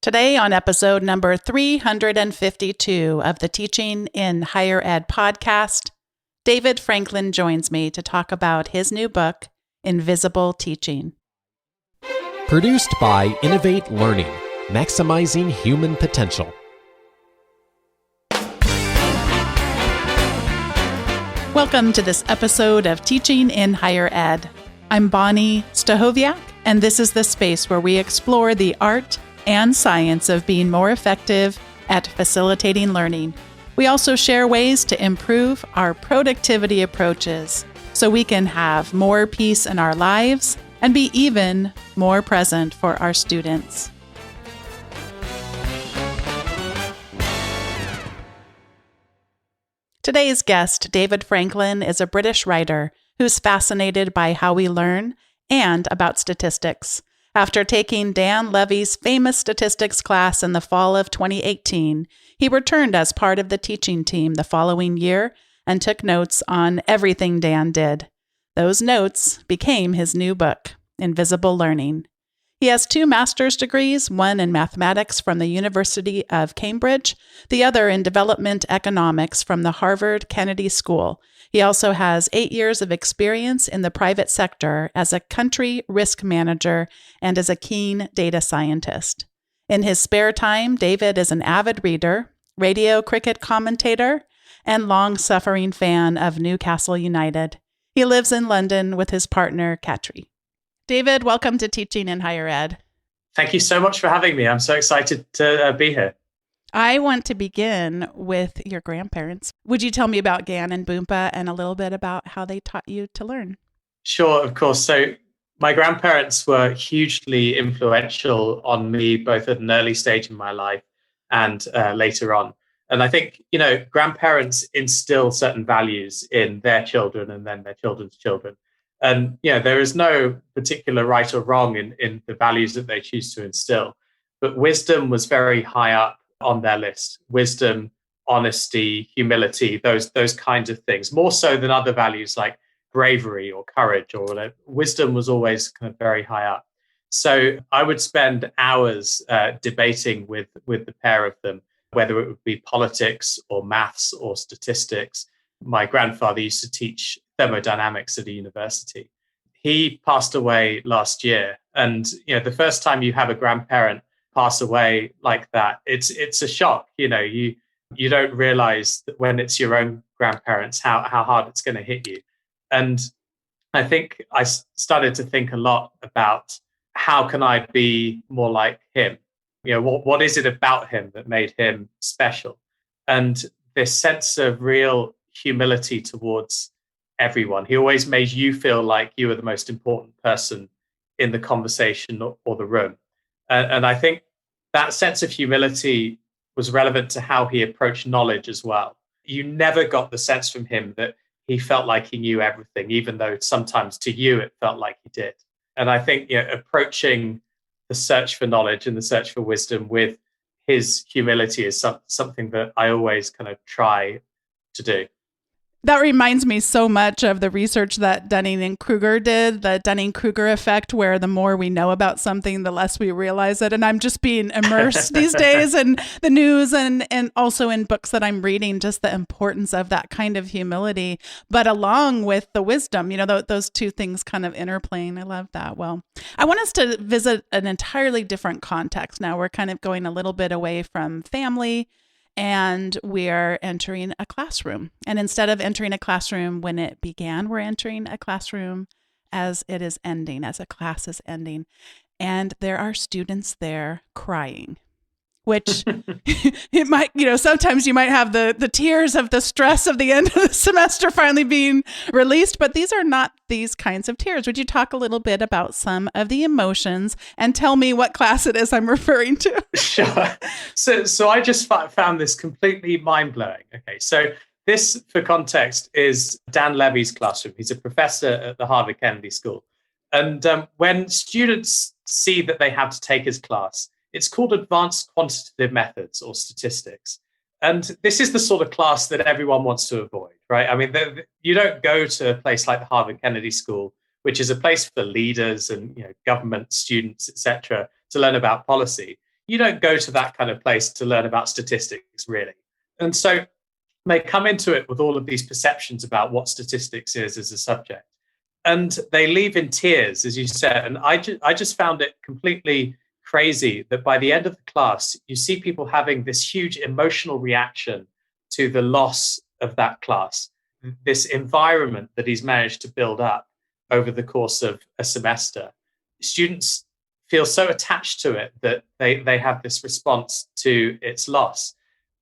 Today, on episode number 352 of the Teaching in Higher Ed podcast, David Franklin joins me to talk about his new book, Invisible Teaching. Produced by Innovate Learning, maximizing human potential. Welcome to this episode of Teaching in Higher Ed. I'm Bonnie Stahoviak, and this is the space where we explore the art and science of being more effective at facilitating learning. We also share ways to improve our productivity approaches so we can have more peace in our lives and be even more present for our students. Today's guest, David Franklin, is a British writer who's fascinated by how we learn and about statistics. After taking Dan Levy's famous statistics class in the fall of 2018, he returned as part of the teaching team the following year and took notes on everything Dan did. Those notes became his new book, Invisible Learning. He has 2 master's degrees, one in mathematics from the University of Cambridge, the other in development economics from the Harvard Kennedy School. He also has 8 years of experience in the private sector as a country risk manager and as a keen data scientist. In his spare time, David is an avid reader, radio cricket commentator, and long-suffering fan of Newcastle United. He lives in London with his partner, Katri. David, welcome to Teaching in Higher Ed. Thank you so much for having me. I'm so excited to be here. I want to begin with your grandparents. Would you tell me about Gan and Boompa and a little bit about how they taught you to learn? Sure, of course. So my grandparents were hugely influential on me, both at an early stage in my life and later on. And I think, grandparents instill certain values in their children and then their children's children. And, there is no particular right or wrong in the values that they choose to instill. But wisdom was very high up on their list. Wisdom, honesty, humility, those kinds of things, more so than other values like bravery or courage or whatever. Wisdom was always kind of very high up. So I would spend hours debating with the pair of them, whether it would be politics or maths or statistics. My grandfather used to teach thermodynamics at a university. He passed away last year. And, the first time you have a grandparent pass away like that, it's a shock. You don't realize that when it's your own grandparents, how hard it's going to hit you. And I think I started to think a lot about how can I be more like him? What is it about him that made him special? And this sense of real humility towards everyone. He always made you feel like you were the most important person in the conversation or the room. And I think that sense of humility was relevant to how he approached knowledge as well. You never got the sense from him that he felt like he knew everything, even though sometimes to you it felt like he did. And I think approaching the search for knowledge and the search for wisdom with his humility is something that I always kind of try to do. That reminds me so much of the research that Dunning and Kruger did, the Dunning-Kruger effect, where the more we know about something, the less we realize it. And I'm just being immersed these days in the news and also in books that I'm reading, just the importance of that kind of humility, but along with the wisdom, those two things kind of interplaying. I love that. Well, I want us to visit an entirely different context now. We're kind of going a little bit away from family, and we're entering a classroom. And instead of entering a classroom when it began, we're entering a classroom as it is ending, as a class is ending. And there are students there crying, which it might, sometimes you might have the tears of the stress of the end of the semester finally being released, but these are not these kinds of tears. Would you talk a little bit about some of the emotions and tell me what class it is I'm referring to? Sure. So I just found this completely mind-blowing. Okay, so this, for context, is Dan Levy's classroom. He's a professor at the Harvard Kennedy School. And when students see that they have to take his class, it's called Advanced Quantitative Methods or Statistics. And this is the sort of class that everyone wants to avoid, right? I mean, you don't go to a place like the Harvard Kennedy School, which is a place for leaders and government students, et cetera, to learn about policy. you don't go to that kind of place to learn about statistics, really. And so they come into it with all of these perceptions about what statistics is as a subject. And they leave in tears, as you said. And I just found it completely crazy that by the end of the class, you see people having this huge emotional reaction to the loss of that class, this environment that he's managed to build up over the course of a semester. Students feel so attached to it that they have this response to its loss.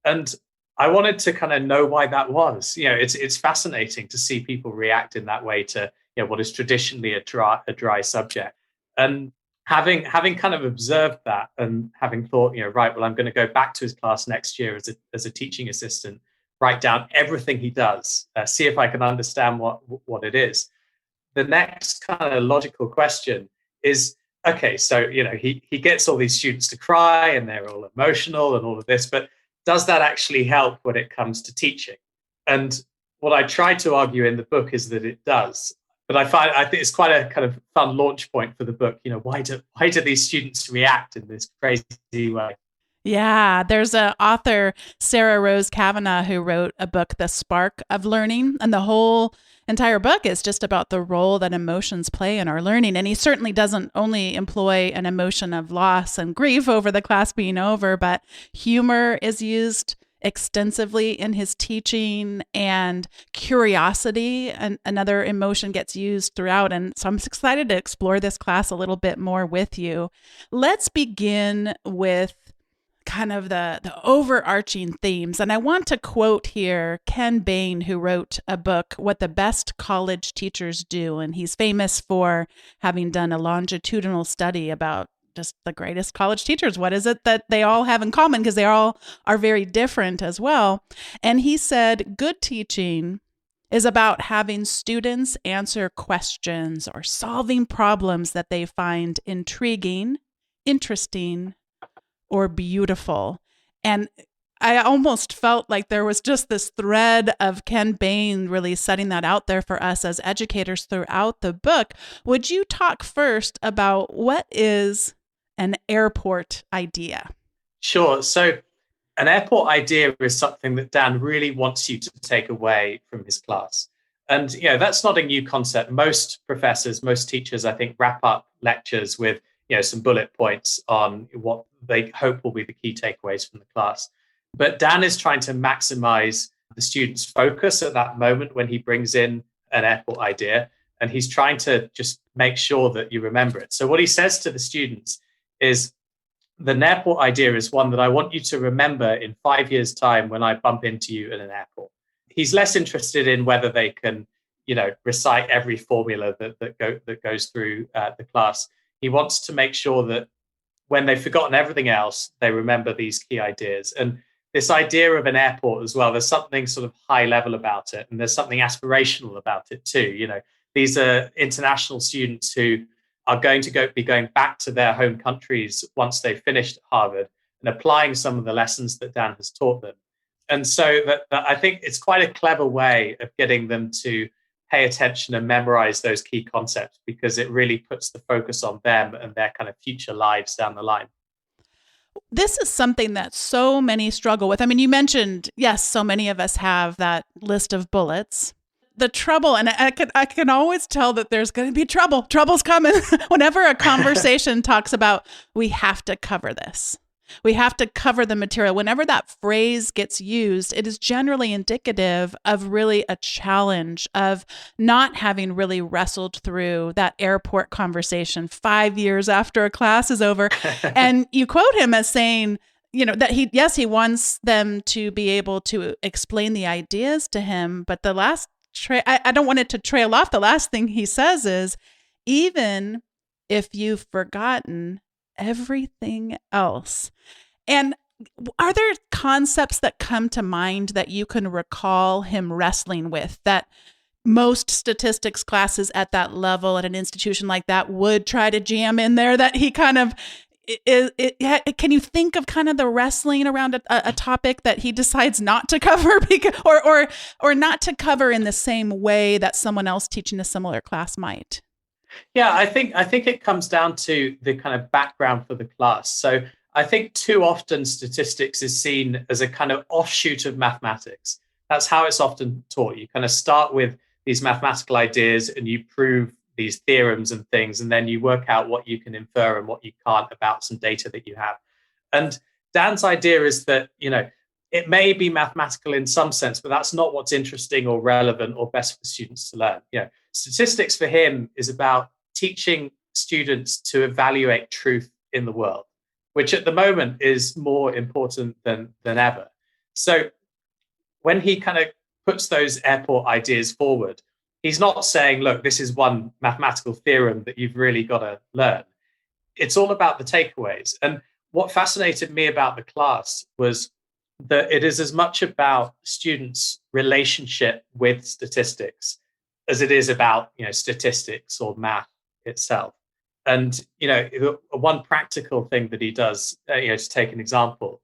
And I wanted to kind of know why that was. It's fascinating to see people react in that way to what is traditionally a dry subject. And having kind of observed that and having thought, right, well, I'm going to go back to his class next year as a teaching assistant, write down everything he does, see if I can understand what it is. The next kind of logical question is, okay, so he gets all these students to cry and they're all emotional and all of this, but does that actually help when it comes to teaching? And what I try to argue in the book is that it does. But I think it's quite a kind of fun launch point for the book. Why do these students react in this crazy way? Yeah, there's an author, Sarah Rose Kavanagh, who wrote a book, The Spark of Learning, and the whole entire book is just about the role that emotions play in our learning. And he certainly doesn't only employ an emotion of loss and grief over the class being over, but humor is used extensively in his teaching, and curiosity, and another emotion, gets used throughout. And so I'm excited to explore this class a little bit more with you. Let's begin with kind of the overarching themes. And I want to quote here Ken Bain, who wrote a book, What the Best College Teachers Do. And he's famous for having done a longitudinal study about just the greatest college teachers. What is it that they all have in common? Because they all are very different as well. And he said, good teaching is about having students answer questions or solving problems that they find intriguing, interesting, or beautiful. And I almost felt like there was just this thread of Ken Bain really setting that out there for us as educators throughout the book. Would you talk first about what is an airport idea? Sure. So an airport idea is something that Dan really wants you to take away from his class. And that's not a new concept. Most professors, most teachers, I think, wrap up lectures with some bullet points on what they hope will be the key takeaways from the class. But Dan is trying to maximize the student's focus at that moment when he brings in an airport idea. And he's trying to just make sure that you remember it. So what he says to the students is, the airport idea is one that I want you to remember in 5 years' time when I bump into you at an airport. He's less interested in whether they can, recite every formula that goes through the class. He wants to make sure that when they've forgotten everything else, they remember these key ideas. And this idea of an airport as well, there's something sort of high level about it. And there's something aspirational about it too. These are international students who are going to be going back to their home countries once they've finished Harvard and applying some of the lessons that Dan has taught them. And so that I think it's quite a clever way of getting them to pay attention and memorize those key concepts, because it really puts the focus on them and their kind of future lives down the line. This is something that so many struggle with. I mean, you mentioned, yes, so many of us have that list of bullets. The trouble, and I can always tell that there's going to be trouble. Trouble's coming. Whenever a conversation talks about, we have to cover this. We have to cover the material. Whenever that phrase gets used, it is generally indicative of really a challenge of not having really wrestled through that airport conversation 5 years after a class is over. And you quote him as saying, that he wants them to be able to explain the ideas to him. But the last, I don't want it to trail off. The last thing he says is, even if you've forgotten everything else. And are there concepts that come to mind that you can recall him wrestling with, that most statistics classes at that level at an institution like that would try to jam in there, that he kind of can you think of kind of the wrestling around a topic that he decides not to cover, because, or not to cover in the same way that someone else teaching a similar class might? Yeah, I think it comes down to the kind of background for the class. So I think too often statistics is seen as a kind of offshoot of mathematics. That's how it's often taught. You kind of start with these mathematical ideas and you prove these theorems and things, and then you work out what you can infer and what you can't about some data that you have. And Dan's idea is that, it may be mathematical in some sense, but that's not what's interesting or relevant or best for students to learn. Statistics for him is about teaching students to evaluate truth in the world, which at the moment is more important than ever. So when he kind of puts those airport ideas forward, he's not saying, look, this is one mathematical theorem that you've really got to learn. It's all about the takeaways. And what fascinated me about the class was that it is as much about students' relationship with statistics as it is about, statistics or math itself. And, one practical thing that he does, to take an example,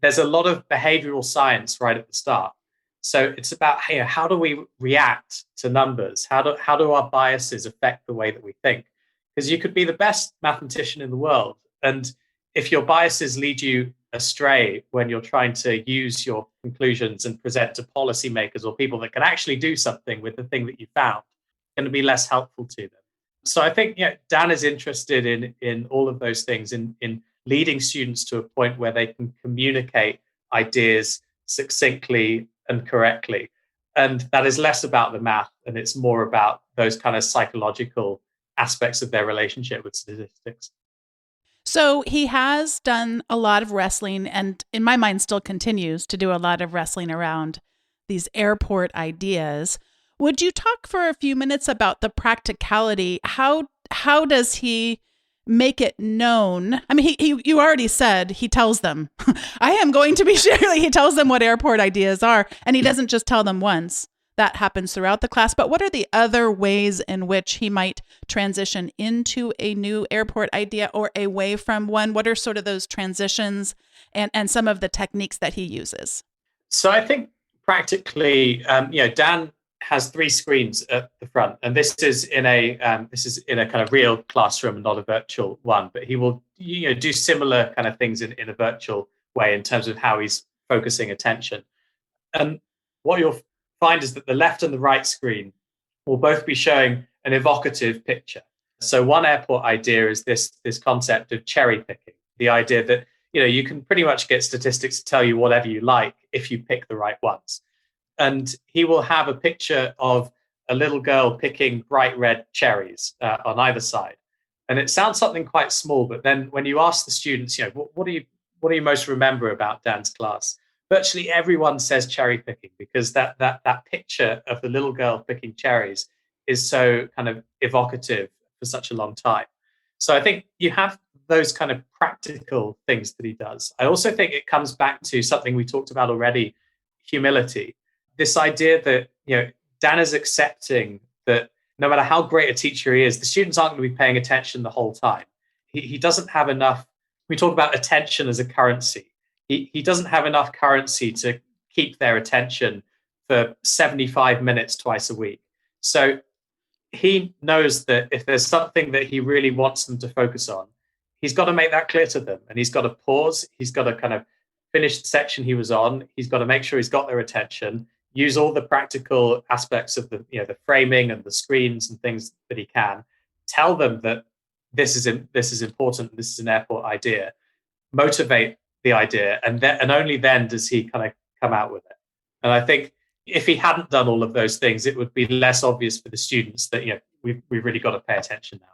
there's a lot of behavioral science right at the start. So it's about, how do we react to numbers? How do our biases affect the way that we think? Because you could be the best mathematician in the world, and if your biases lead you astray when you're trying to use your conclusions and present to policymakers or people that can actually do something with the thing that you found, it's going to be less helpful to them. So I think Dan is interested in all of those things, in leading students to a point where they can communicate ideas succinctly and correctly. And that is less about the math, and it's more about those kind of psychological aspects of their relationship with statistics. So he has done a lot of wrestling, and in my mind still continues to do a lot of wrestling around these airport ideas. Would you talk for a few minutes about the practicality? How does he make it known? I mean, you already said he tells them, I am going to be sharing. He tells them what airport ideas are, and he doesn't just tell them once. That happens throughout the class. But what are the other ways in which he might transition into a new airport idea or away from one? What are sort of those transitions and some of the techniques that he uses? So I think practically, Dan has 3 screens at the front, and this is in a kind of real classroom, not a virtual one. But he will do similar kind of things in a virtual way in terms of how he's focusing attention. And what you'll find is that the left and the right screen will both be showing an evocative picture. So one airport idea is this concept of cherry picking, the idea that you can pretty much get statistics to tell you whatever you like if you pick the right ones. And he will have a picture of a little girl picking bright red cherries on either side. And it sounds something quite small, but then when you ask the students, what do you most remember about Dan's class? Virtually everyone says cherry picking, because that picture of the little girl picking cherries is so kind of evocative for such a long time. So I think you have those kind of practical things that he does. I also think it comes back to something we talked about already, humility. This idea that, Dan is accepting that no matter how great a teacher he is, the students aren't going to be paying attention the whole time. He doesn't have enough. We talk about attention as a currency. He doesn't have enough currency to keep their attention for 75 minutes twice a week. So he knows that if there's something that he really wants them to focus on, he's got to make that clear to them. And he's got to pause. He's got to kind of finish the section he was on. He's got to make sure he's got their attention, use all the practical aspects of the framing and the screens and things that he can, tell them that this is important, this is an airport idea, motivate the idea, and only then does he kind of come out with it. And I think if he hadn't done all of those things, it would be less obvious for the students that we've really got to pay attention now.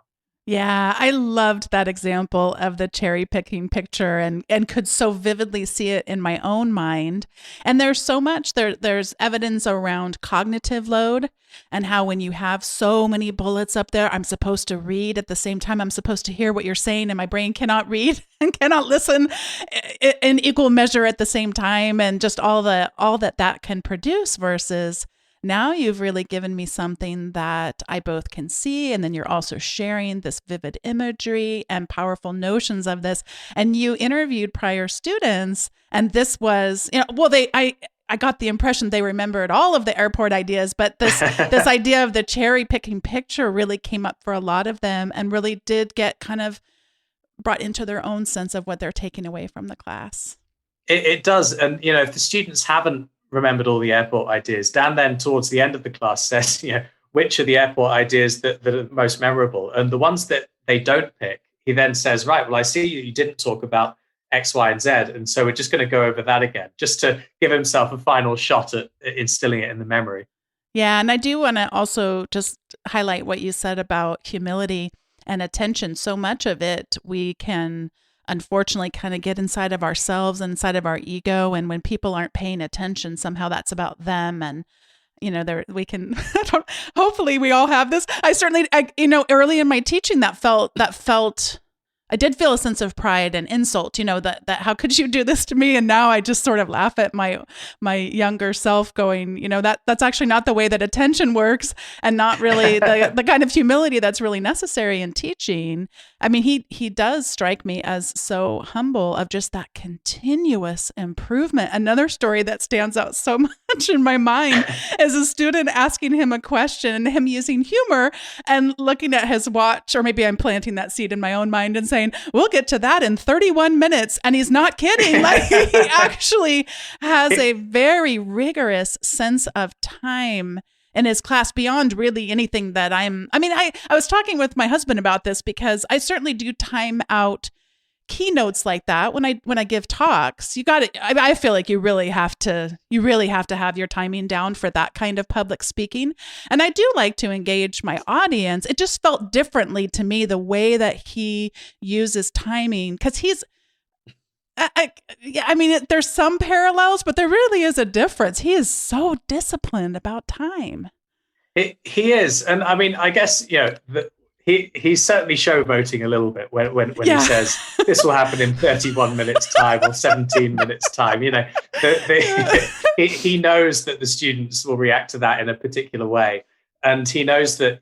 Yeah, I loved that example of the cherry picking picture and could so vividly see it in my own mind. And there's so much, there's evidence around cognitive load and how when you have so many bullets up there, I'm supposed to read at the same time, I'm supposed to hear what you're saying, and my brain cannot read and cannot listen in equal measure at the same time, and just all that can produce versus now you've really given me something that I both can see, and then you're also sharing this vivid imagery and powerful notions of this. And you interviewed prior students, and this was, I got the impression they remembered all of the airport ideas, but this idea of the cherry picking picture really came up for a lot of them and really did get kind of brought into their own sense of what they're taking away from the class. It does. And, if the students haven't remembered all the airport ideas, Dan then towards the end of the class says, which are the airport ideas that are most memorable? And the ones that they don't pick, he then says, right, well, I see you didn't talk about X, Y, and Z. And so we're just going to go over that again, just to give himself a final shot at instilling it in the memory. Yeah. And I do want to also just highlight what you said about humility and attention. So much of it we can unfortunately kind of get inside of ourselves and inside of our ego. And when people aren't paying attention, somehow that's about them. And, we can, hopefully we all have this. I certainly, early in my teaching I did feel a sense of pride and insult, that how could you do this to me? And now I just sort of laugh at my younger self going, that's actually not the way that attention works, and not really the kind of humility that's really necessary in teaching. I mean, he does strike me as so humble of just that continuous improvement. Another story that stands out so much in my mind is a student asking him a question and him using humor and looking at his watch, or maybe I'm planting that seed in my own mind and saying, we'll get to that in 31 minutes. And he's not kidding. Like, he actually has a very rigorous sense of time in his class beyond really anything that I was talking with my husband about this, because I certainly do time out keynotes like that when I give talks. I feel like you really have to have your timing down for that kind of public speaking. And I do like to engage my audience. It just felt differently to me the way that he uses timing, because there's some parallels, but there really is a difference. He is so disciplined about time. He is. And I mean, I guess, he's certainly showboating a little bit when he says this will happen in 31 minutes time or 17 minutes time. He knows that the students will react to that in a particular way. And he knows that,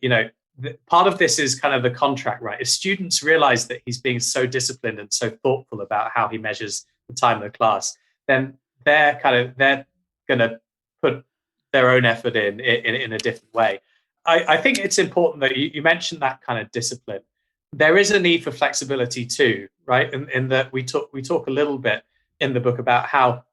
part of this is kind of the contract, right? If students realize that he's being so disciplined and so thoughtful about how he measures the time of the class, then they're going to put their own effort in a different way. I think it's important that you mentioned that kind of discipline. There is a need for flexibility too, right? In that we talk a little bit in the book about how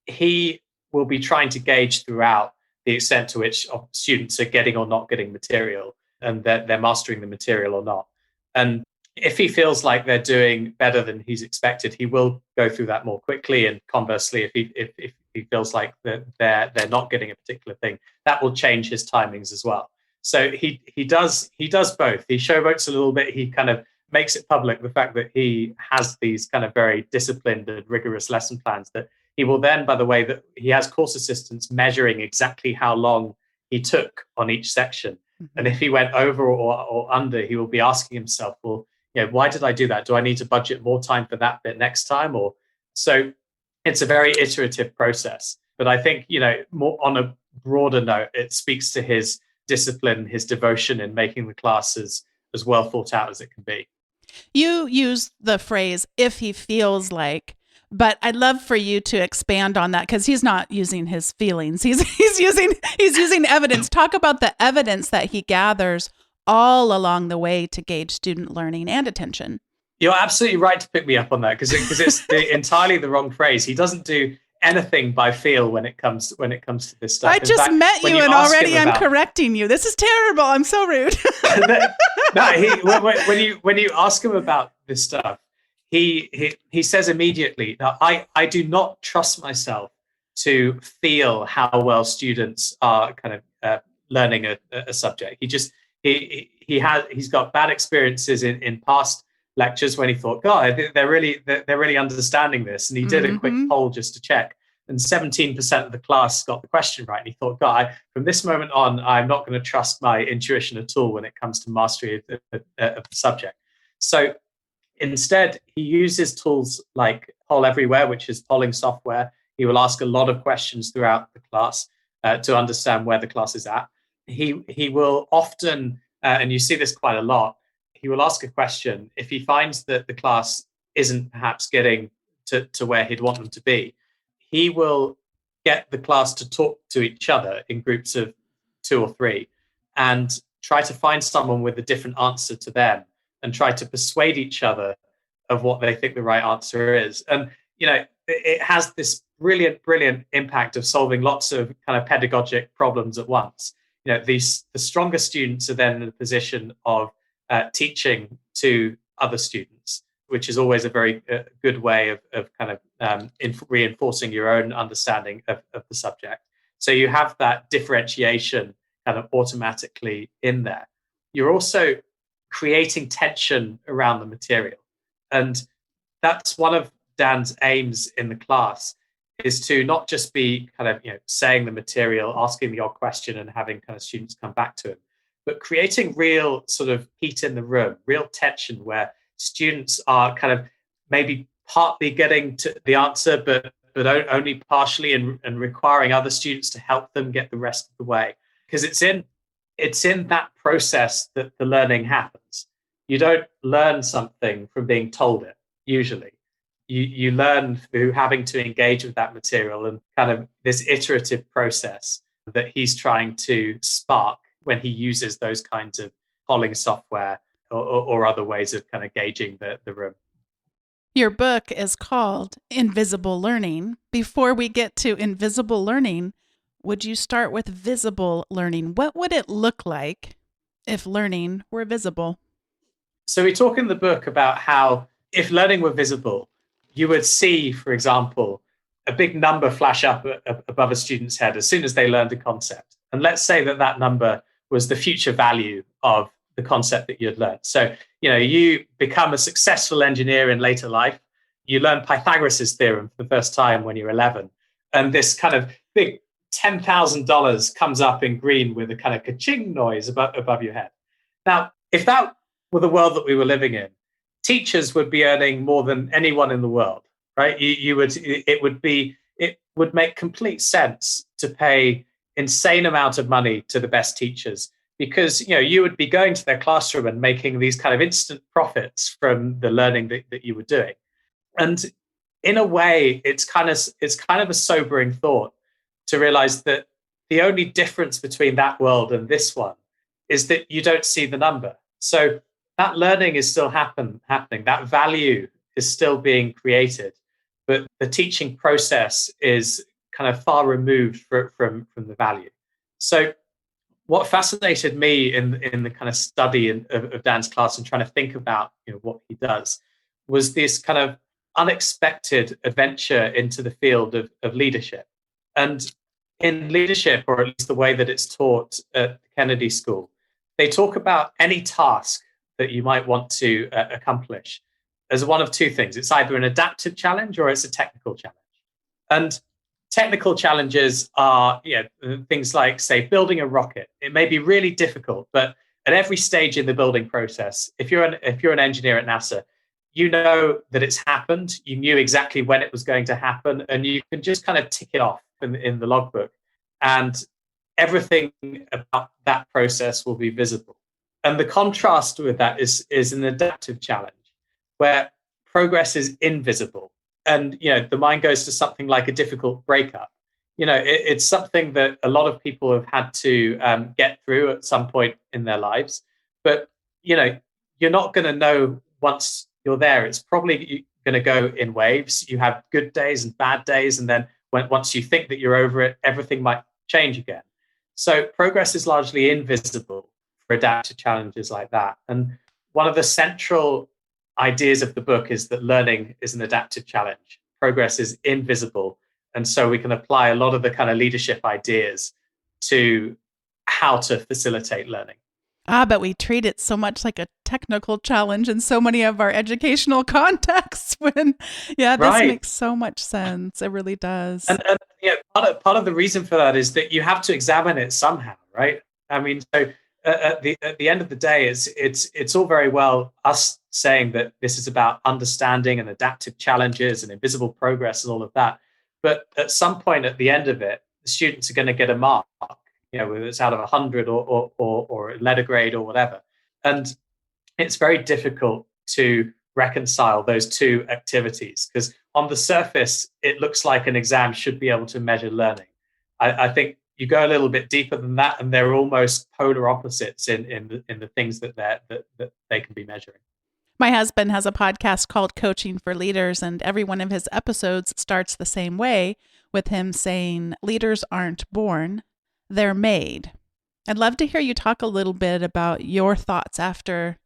he will be trying to gauge throughout the extent to which students are getting or not getting material, and that they're mastering the material or not. And if he feels like they're doing better than he's expected, he will go through that more quickly. And conversely, if he feels like they're not getting a particular thing, that will change his timings as well. So he does both. He showboats a little bit. He kind of makes it public, the fact that he has these kind of very disciplined and rigorous lesson plans that he will then, by the way, that he has course assistants measuring exactly how long he took on each section. Mm-hmm. And if he went over or under, he will be asking himself, well, why did I do that? Do I need to budget more time for that bit next time? Or so it's a very iterative process. But I think, more on a broader note, it speaks to his discipline, his devotion in making the classes as well thought out as it can be. You use the phrase "if he feels like," but I'd love for you to expand on that, because he's not using his feelings. He's using evidence. Talk about the evidence that he gathers all along the way to gauge student learning and attention. You're absolutely right to pick me up on that, because it's entirely the wrong phrase. He doesn't do anything by feel when it comes to this stuff. I just met you and already I'm correcting you. This is terrible. I'm so rude. When you ask him about this stuff, he says immediately, "Now, I do not trust myself to feel how well students are kind of learning a subject. He's got bad experiences in past lectures when he thought, God, they're really understanding this." And he did a quick poll just to check, and 17% of the class got the question right. And he thought, God, from this moment on, I'm not going to trust my intuition at all when it comes to mastery of the subject. So instead, he uses tools like Poll Everywhere, which is polling software. He will ask a lot of questions throughout the class to understand where the class is at. He will often, and you see this quite a lot, he will ask a question. If he finds that the class isn't perhaps getting to where he'd want them to be, he will get the class to talk to each other in groups of 2 or 3 and try to find someone with a different answer to them and try to persuade each other of what they think the right answer is. And, it has this brilliant impact of solving lots of kind of pedagogic problems at once. The stronger students are then in a position of teaching to other students, which is always a very good way of kind of reinforcing your own understanding of the subject. So you have that differentiation kind of automatically in there. You're also creating tension around the material. And that's one of Dan's aims in the class, is to not just be kind of saying the material, asking the odd question and having kind of students come back to it, but creating real sort of heat in the room, real tension where students are kind of maybe partly getting to the answer, but only partially, and requiring other students to help them get the rest of the way. Because it's in that process that the learning happens. You don't learn something from being told it, usually. You learn through having to engage with that material, and kind of this iterative process that he's trying to spark when he uses those kinds of polling software or other ways of kind of gauging the room. Your book is called Invisible Learning. Before we get to invisible learning, would you start with visible learning? What would it look like if learning were visible? So we talk in the book about how if learning were visible, you would see, for example, a big number flash up above a student's head as soon as they learned a concept. And let's say that number was the future value of the concept that you'd learned. So, you become a successful engineer in later life. You learn Pythagoras' theorem for the first time when you're 11. And this kind of big $10,000 comes up in green with a kind of ka-ching noise above your head. Now, if that were the world that we were living in, teachers would be earning more than anyone in the world, right? It would make complete sense to pay insane amount of money to the best teachers, because you would be going to their classroom and making these kind of instant profits from the learning that you were doing. And in a way, it's kind of a sobering thought to realize that the only difference between that world and this one is that you don't see the number. So that learning is still happening. That value is still being created, but the teaching process is kind of far removed from the value. So what fascinated me in the kind of study of Dan's class and trying to think about what he does was this kind of unexpected adventure into the field of leadership. And in leadership, or at least the way that it's taught at the Kennedy School, they talk about any task that you might want to accomplish as one of two things. It's either an adaptive challenge or it's a technical challenge. And technical challenges are things like, say, building a rocket. It may be really difficult, but at every stage in the building process, if you're an engineer at NASA, you know that it's happened. You knew exactly when it was going to happen, and you can just kind of tick it off in the logbook. And everything about that process will be visible. And the contrast with that is an adaptive challenge where progress is invisible. And, the mind goes to something like a difficult breakup. It's something that a lot of people have had to get through at some point in their lives. But, you're not going to know once you're there. It's probably going to go in waves. You have good days and bad days. And then once you think that you're over it, everything might change again. So progress is largely invisible for adaptive challenges like that. And one of the central ideas of the book is that learning is an adaptive challenge. Progress is invisible. And so we can apply a lot of the kind of leadership ideas to how to facilitate learning. But we treat it so much like a technical challenge in so many of our educational contexts this makes so much sense. It really does. And part of the reason for that is that you have to examine it somehow, right? I mean, so at the end of the day, it's all very well us saying that this is about understanding and adaptive challenges and invisible progress and all of that. But at some point at the end of it, the students are going to get a mark, whether it's out of 100 or a letter grade or whatever. And it's very difficult to reconcile those two activities, because on the surface, it looks like an exam should be able to measure learning. I think you go a little bit deeper than that, and they're almost polar opposites in the things that they can be measuring. My husband has a podcast called Coaching for Leaders, and every one of his episodes starts the same way, with him saying, leaders aren't born, they're made. I'd love to hear you talk a little bit about your thoughts after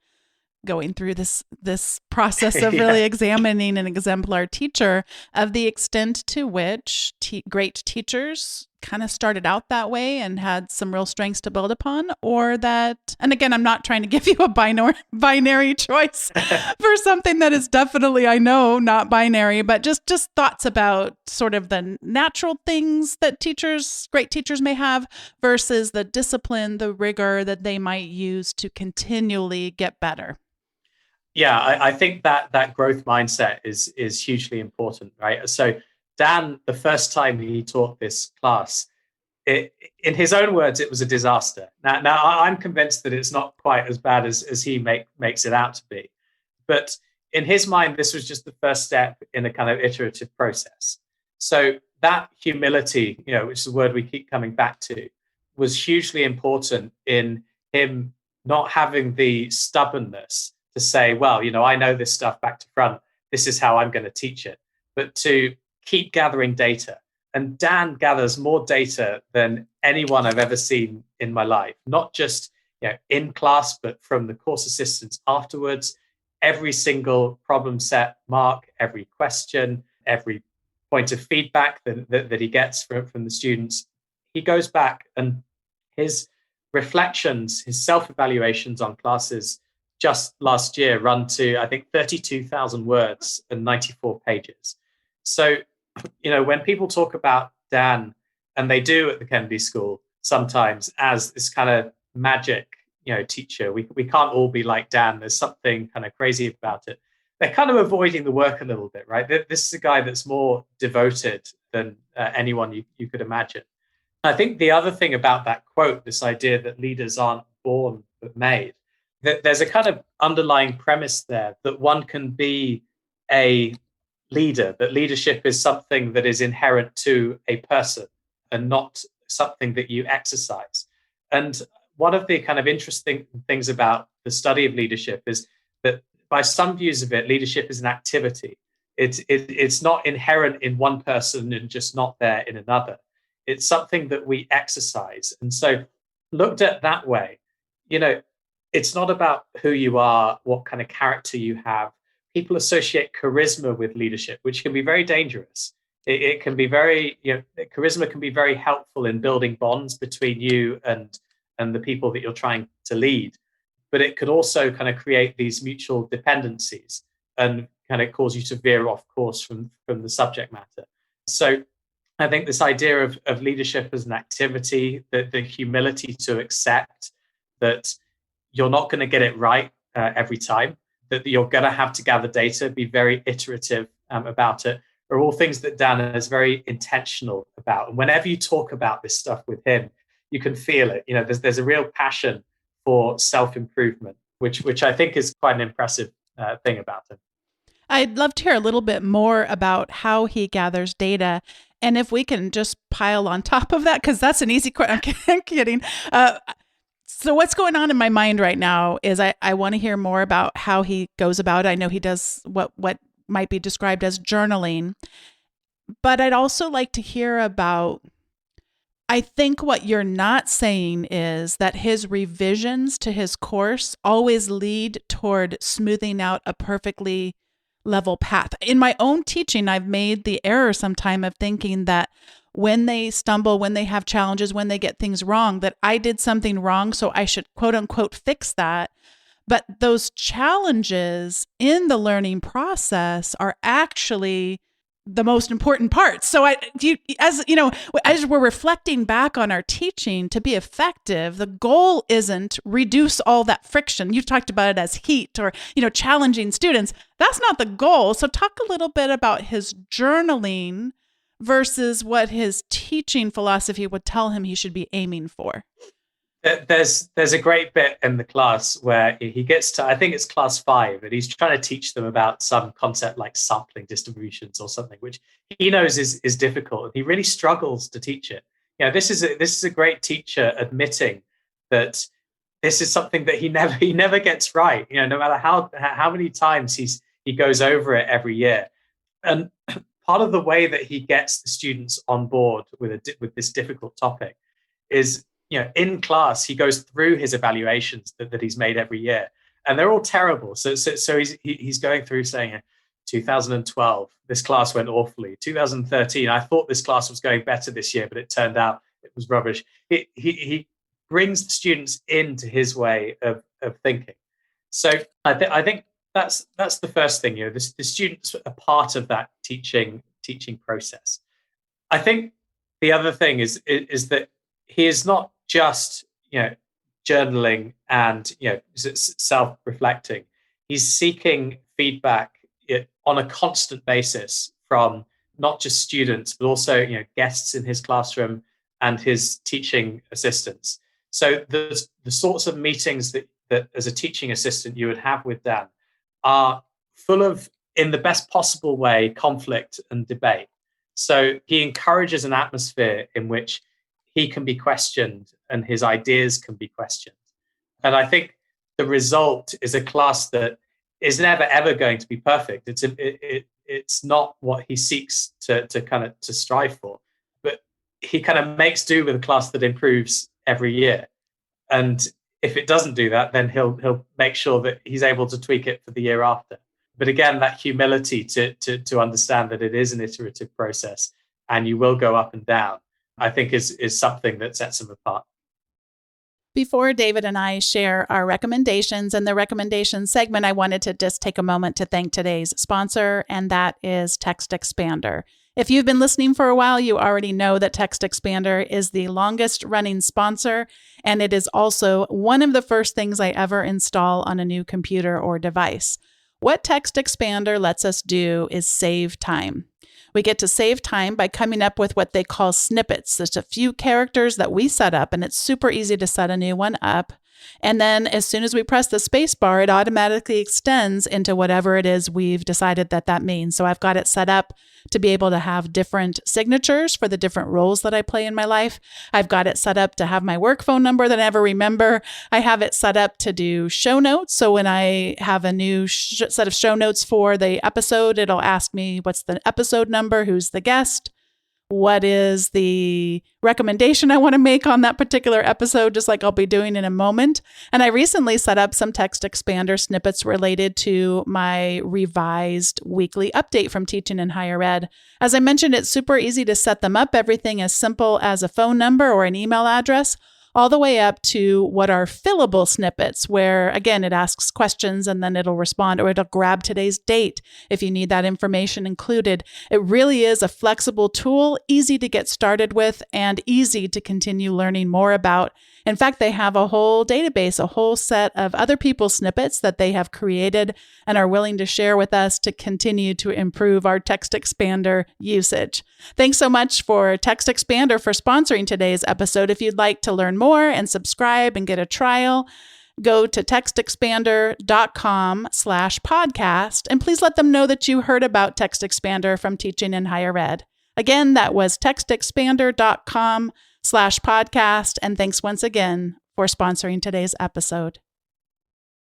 going through this process of really examining an exemplar teacher, of the extent to which great teachers kind of started out that way and had some real strengths to build upon, or that, and again, I'm not trying to give you a binary choice for something that is definitely, I know, not binary, but just thoughts about sort of the natural things that great teachers may have versus the discipline, the rigor that they might use to continually get better. Yeah, I think that growth mindset is hugely important, right? So Dan, the first time he taught this class, in his own words, it was a disaster. Now I'm convinced that it's not quite as bad as he makes it out to be, but in his mind, this was just the first step in a kind of iterative process. So that humility, which is a word we keep coming back to, was hugely important in him not having the stubbornness to say, well, I know this stuff back to front. This is how I'm going to teach it. But to keep gathering data. And Dan gathers more data than anyone I've ever seen in my life, not just in class, but from the course assistants afterwards. Every single problem set mark, every question, every point of feedback that he gets from the students. He goes back and his reflections, his self-evaluations on classes just last year run to, I think, 32,000 words and 94 pages. So, when people talk about Dan, and they do at the Kennedy School sometimes, as this kind of magic, teacher, we can't all be like Dan. There's something kind of crazy about it. They're kind of avoiding the work a little bit, right? This is a guy that's more devoted than anyone you could imagine. I think the other thing about that quote, this idea that leaders aren't born but made, that there's a kind of underlying premise there that one can be a leader, that leadership is something that is inherent to a person and not something that you exercise. And one of the kind of interesting things about the study of leadership is that by some views of it, leadership is an activity. It's not inherent in one person and just not there in another. It's something that we exercise. And so looked at that way, it's not about who you are, what kind of character you have. People associate charisma with leadership, which can be very dangerous. It can be very, charisma can be very helpful in building bonds between you and the people that you're trying to lead. But it could also kind of create these mutual dependencies and kind of cause you to veer off course from the subject matter. So I think this idea of leadership as an activity, the humility to accept that you're not going to get it right every time, that you're going to have to gather data, be very iterative about it, are all things that Dan is very intentional about. And whenever you talk about this stuff with him, you can feel it. There's a real passion for self-improvement, which I think is quite an impressive thing about him. I'd love to hear a little bit more about how he gathers data. And if we can just pile on top of that, because that's an easy question. I'm kidding. So what's going on in my mind right now is I want to hear more about how he goes about it. I know he does what might be described as journaling, but I'd also like to hear about, I think what you're not saying is that his revisions to his course always lead toward smoothing out a perfectly level path. In my own teaching, I've made the error sometime of thinking that when they stumble, when they have challenges, when they get things wrong, that I did something wrong, so I should quote unquote fix that. But those challenges in the learning process are actually the most important parts. So as we're reflecting back on our teaching, to be effective, the goal isn't reduce all that friction. You've talked about it as heat or, challenging students. That's not the goal. So talk a little bit about his journaling versus what his teaching philosophy would tell him he should be aiming for. There's a great bit in the class where he gets to, I think it's class 5, and he's trying to teach them about some concept like sampling distributions or something, which he knows is difficult, and he really struggles to teach it. This is a great teacher admitting that this is something that he never gets right. No matter how many times he goes over it every year. And part of the way that he gets the students on board with this difficult topic is, in class, he goes through his evaluations that he's made every year, and they're all terrible. So he's going through saying, 2012, this class went awfully. 2013, I thought this class was going better this year, but it turned out it was rubbish. He brings the students into his way of thinking. So I think that's the first thing. The students are part of that teaching process. I think the other thing is that he is not just journaling and self-reflecting. He's seeking feedback on a constant basis from not just students, but also guests in his classroom and his teaching assistants. So the sorts of meetings that as a teaching assistant you would have with Dan are full of, in the best possible way, conflict and debate. So he encourages an atmosphere in which he can be questioned and his ideas can be questioned. And I think the result is a class that is never ever going to be perfect. It's not what he seeks to strive for, but he kind of makes do with a class that improves every year. And if it doesn't do that, then he'll make sure that he's able to tweak it for the year after. But again, that humility to understand that it is an iterative process and you will go up and down, I think is something that sets him apart. Before David and I share our recommendations and the recommendation segment, I wanted to just take a moment to thank today's sponsor, and that is Text Expander. If you've been listening for a while, you already know that Text Expander is the longest running sponsor, and it is also one of the first things I ever install on a new computer or device. What Text Expander lets us do is save time. We get to save time by coming up with what they call snippets. There's a few characters that we set up, and it's super easy to set a new one up. And then as soon as we press the space bar, it automatically extends into whatever it is we've decided that means. So I've got it set up to be able to have different signatures for the different roles that I play in my life. I've got it set up to have my work phone number that I never remember. I have it set up to do show notes. So when I have a new set of show notes for the episode, it'll ask me what's the episode number, who's the guest, what is the recommendation I want to make on that particular episode, just like I'll be doing in a moment. And I recently set up some Text Expander snippets related to my revised weekly update from Teaching in Higher Ed. As I mentioned, it's super easy to set them up. Everything as simple as a phone number or an email address, all the way up to what are fillable snippets, where, again, it asks questions and then it'll respond, or it'll grab today's date if you need that information included. It really is a flexible tool, easy to get started with and easy to continue learning more about. In fact, they have a whole database, a whole set of other people's snippets that they have created and are willing to share with us to continue to improve our Text Expander usage. Thanks so much for Text Expander for sponsoring today's episode. If you'd like to learn more and subscribe and get a trial, go to textexpander.com/podcast, and please let them know that you heard about Text Expander from Teaching in Higher Ed. Again, that was textexpander.com/podcast, and thanks once again for sponsoring today's episode.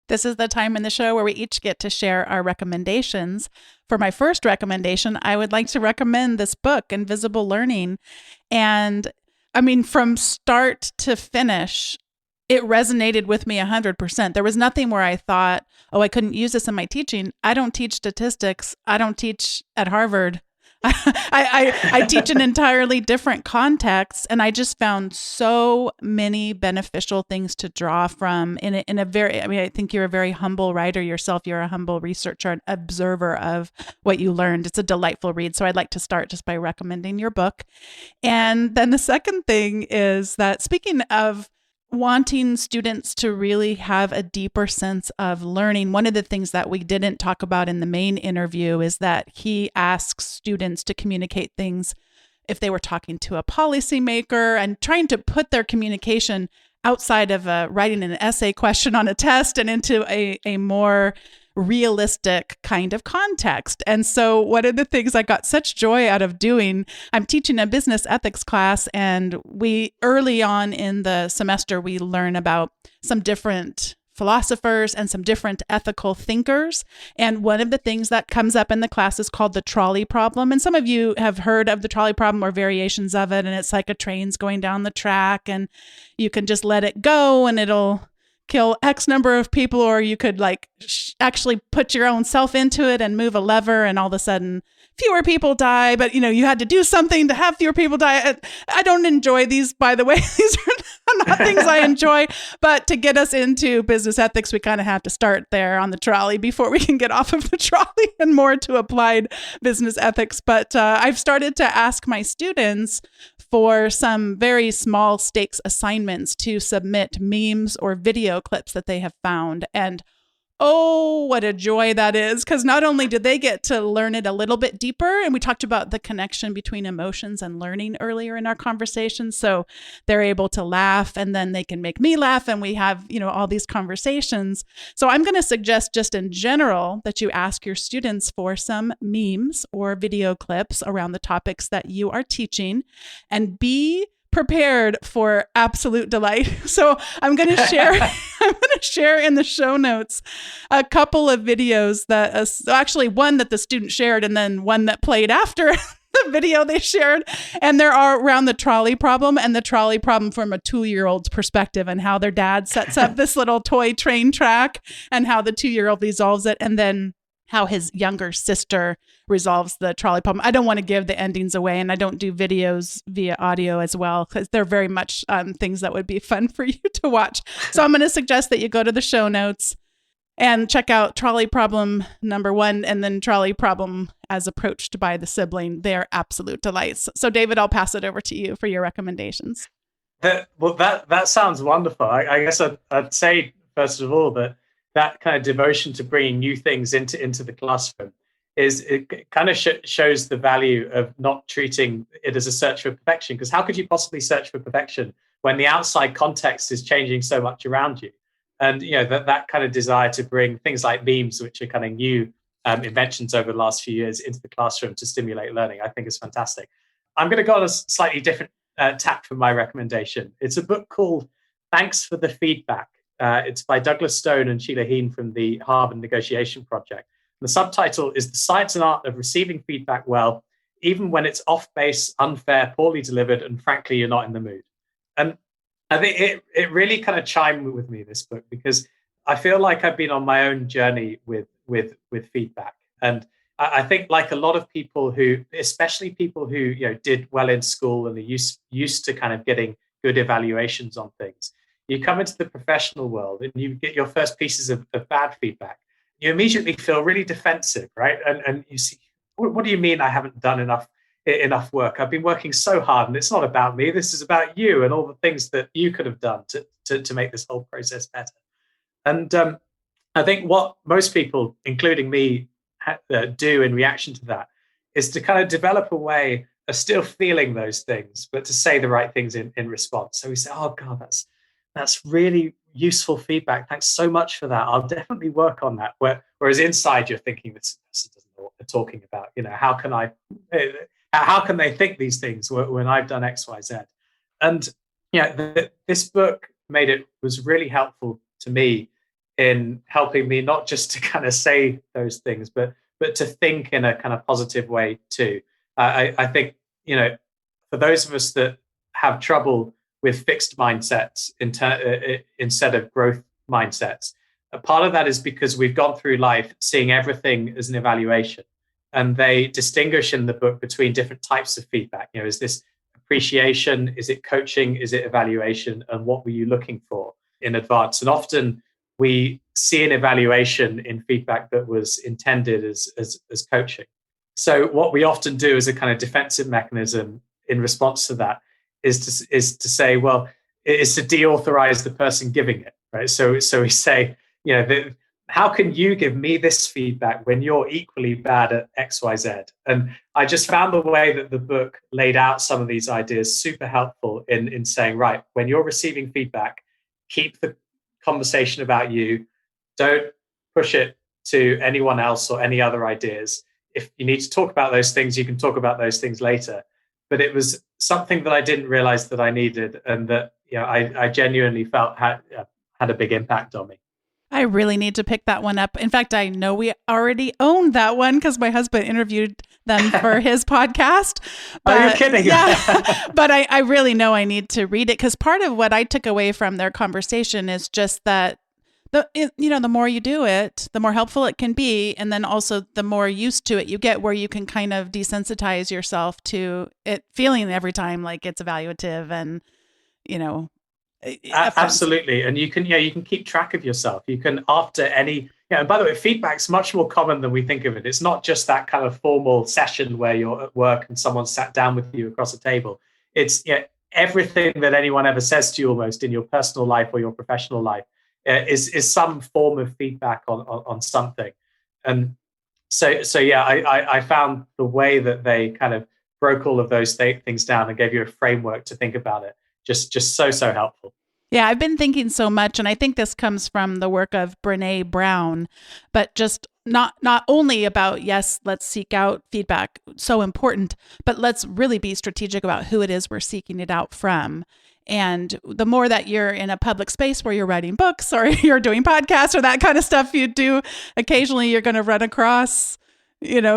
This is the time in the show where we each get to share our recommendations. For my first recommendation, I would like to recommend this book, Invisible Learning. And I mean, from start to finish, it resonated with me 100%. There was nothing where I thought, oh, I couldn't use this in my teaching. I don't teach statistics. I don't teach at Harvard. I teach an entirely different context, and I just found so many beneficial things to draw from in a very, I mean, I think you're a very humble writer yourself. You're a humble researcher and observer of what you learned. It's a delightful read. So I'd like to start just by recommending your book. And then the second thing is that, speaking of wanting students to really have a deeper sense of learning, one of the things that we didn't talk about in the main interview is that he asks students to communicate things if they were talking to a policymaker and trying to put their communication outside of writing an essay question on a test and into a more realistic kind of context. And so one of the things I got such joy out of doing, I'm teaching a business ethics class, and we early on in the semester, we learn about some different philosophers and some different ethical thinkers. And one of the things that comes up in the class is called the trolley problem. And some of you have heard of the trolley problem or variations of it. And it's like a train's going down the track and you can just let it go and it'll kill X number of people, or you could like actually put your own self into it and move a lever and all of a sudden fewer people die, but you had to do something to have fewer people die. I don't enjoy these, by the way. These are not things I enjoy, but to get us into business ethics, we kind of have to start there on the trolley before we can get off of the trolley and more to applied business ethics. But I've started to ask my students for some very small stakes assignments to submit memes or video clips that they have found. And oh, what a joy that is. Because not only do they get to learn it a little bit deeper, and we talked about the connection between emotions and learning earlier in our conversation. So they're able to laugh and then they can make me laugh. And we have, all these conversations. So I'm going to suggest just in general that you ask your students for some memes or video clips around the topics that you are teaching, and be prepared for absolute delight. So I'm going to share in the show notes a couple of videos that actually one that the student shared and then one that played after the video they shared. And there are around the trolley problem, and the trolley problem from a 2-year-old's perspective, and how their dad sets up this little toy train track and how the 2-year-old resolves it. And then how his younger sister resolves the trolley problem. I don't want to give the endings away, and I don't do videos via audio as well, because they're very much things that would be fun for you to watch. So I'm going to suggest that you go to the show notes and check out trolley problem number 1 and then trolley problem as approached by the sibling. They're absolute delights. So David, I'll pass it over to you for your recommendations. That sounds wonderful. I guess I'd say, first of all, that kind of devotion to bringing new things into the classroom it kind of shows the value of not treating it as a search for perfection. Because how could you possibly search for perfection when the outside context is changing so much around you? And that kind of desire to bring things like memes, which are kind of new inventions over the last few years, into the classroom to stimulate learning, I think is fantastic. I'm going to go on a slightly different tack for my recommendation. It's a book called Thanks for the Feedback. It's by Douglas Stone and Sheila Heen from the Harvard Negotiation Project. The subtitle is The Science and Art of Receiving Feedback Well, even when it's off base, unfair, poorly delivered, and frankly, you're not in the mood. And I think it really kind of chimed with me, this book, because I feel like I've been on my own journey with feedback. And I think, like a lot of people especially people who did well in school and are used to kind of getting good evaluations on things, you come into the professional world and you get your first pieces of bad feedback. You immediately feel really defensive, right? And you see, what do you mean I haven't done enough work? I've been working so hard, and it's not about me. This is about you and all the things that you could have done to make this whole process better. And I think what most people, including me, do in reaction to that is to kind of develop a way of still feeling those things, but to say the right things in response. So we say, oh God, that's really useful feedback. Thanks so much for that. I'll definitely work on that. Whereas inside you're thinking, this person doesn't know what they're talking about. How can they think these things when I've done X, Y, Z? And this book was really helpful to me in helping me not just to kind of say those things, but to think in a kind of positive way too. I think, for those of us that have trouble with fixed mindsets instead of growth mindsets, a part of that is because we've gone through life seeing everything as an evaluation. And they distinguish in the book between different types of feedback. Is this appreciation? Is it coaching? Is it evaluation? And what were you looking for in advance? And often we see an evaluation in feedback that was intended as coaching. So what we often do as a kind of defensive mechanism in response to that is to say, well, it is to deauthorize the person giving it, right? So we say, how can you give me this feedback when you're equally bad at X, Y, Z? And I just found the way that the book laid out some of these ideas super helpful in saying, right, when you're receiving feedback, keep the conversation about you. Don't push it to anyone else or any other ideas. If you need to talk about those things, you can talk about those things later. But it was something that I didn't realize that I needed, and that I genuinely felt had a big impact on me. I really need to pick that one up. In fact, I know we already own that one because my husband interviewed them for his podcast. But, you're kidding. Yeah, but I really know I need to read it, because part of what I took away from their conversation is just that the more you do it, the more helpful it can be. And then also the more used to it you get, where you can kind of desensitize yourself to it feeling every time like it's evaluative and, absolutely. And you can keep track of yourself. You can, after any, and by the way, feedback's much more common than we think of it. It's not just that kind of formal session where you're at work and someone sat down with you across a table. It's everything that anyone ever says to you, almost, in your personal life or your professional life, is some form of feedback on something. And so I found the way that they kind of broke all of those things down and gave you a framework to think about it just so helpful. Yeah, I've been thinking so much, and I think this comes from the work of Brené Brown, but just not only about, yes, let's seek out feedback, so important, but let's really be strategic about who it is we're seeking it out from. And the more that you're in a public space where you're writing books or you're doing podcasts or that kind of stuff you do, occasionally you're going to run across,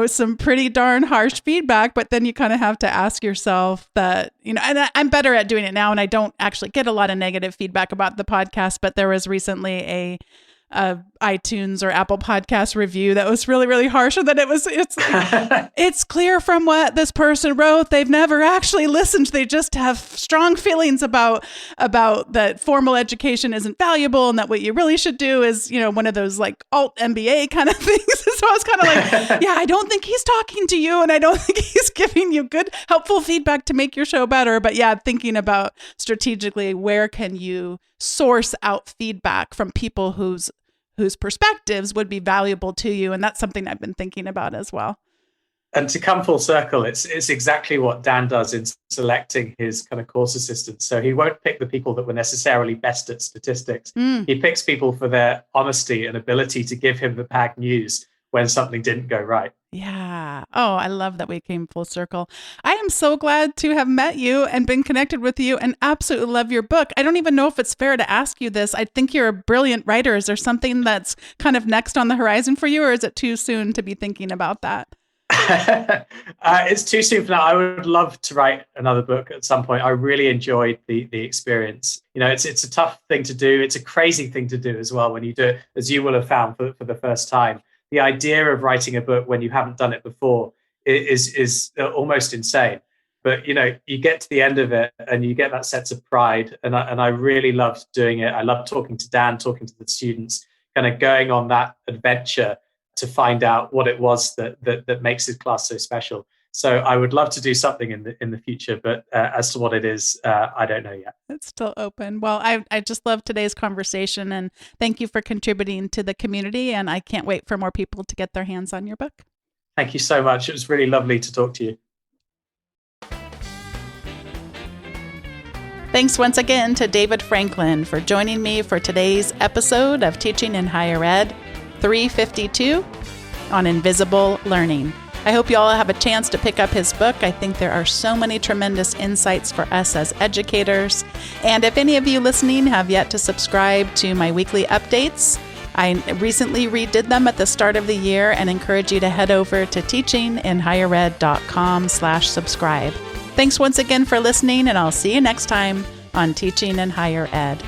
some pretty darn harsh feedback. But then you kind of have to ask yourself that, and I'm better at doing it now, and I don't actually get a lot of negative feedback about the podcast. But there was recently a iTunes or Apple Podcast review that was really, really harsh. And then it's clear from what this person wrote, they've never actually listened. They just have strong feelings about that formal education isn't valuable, and that what you really should do is, one of those like alt MBA kind of things. So I was kind of like, yeah, I don't think he's talking to you, and I don't think he's giving you good, helpful feedback to make your show better. But yeah, thinking about strategically, where can you source out feedback from people whose perspectives would be valuable to you. And that's something I've been thinking about as well. And to come full circle, it's exactly what Dan does in selecting his kind of course assistants. So he won't pick the people that were necessarily best at statistics. He picks people for their honesty and ability to give him the bad news when something didn't go right. Yeah. Oh, I love that we came full circle. I am so glad to have met you and been connected with you, and absolutely love your book. I don't even know if it's fair to ask you this. I think you're a brilliant writer. Is there something that's kind of next on the horizon for you, or is it too soon to be thinking about that? It's too soon for now. I would love to write another book at some point. I really enjoyed the experience. It's a tough thing to do. It's a crazy thing to do as well when you do it, as you will have found for the first time. The idea of writing a book when you haven't done it before is almost insane. But you get to the end of it and you get that sense of pride. And I really loved doing it. I loved talking to Dan, talking to the students, kind of going on that adventure to find out what it was that makes his class so special. So I would love to do something in the future, but as to what it is, I don't know yet. It's still open. Well, I just love today's conversation, and thank you for contributing to the community. And I can't wait for more people to get their hands on your book. Thank you so much. It was really lovely to talk to you. Thanks once again to David Franklin for joining me for today's episode of Teaching in Higher Ed 352 on Invisible Learning. I hope you all have a chance to pick up his book. I think there are so many tremendous insights for us as educators. And if any of you listening have yet to subscribe to my weekly updates, I recently redid them at the start of the year and encourage you to head over to teachinginhighered.com/subscribe. Thanks once again for listening, and I'll see you next time on Teaching in Higher Ed.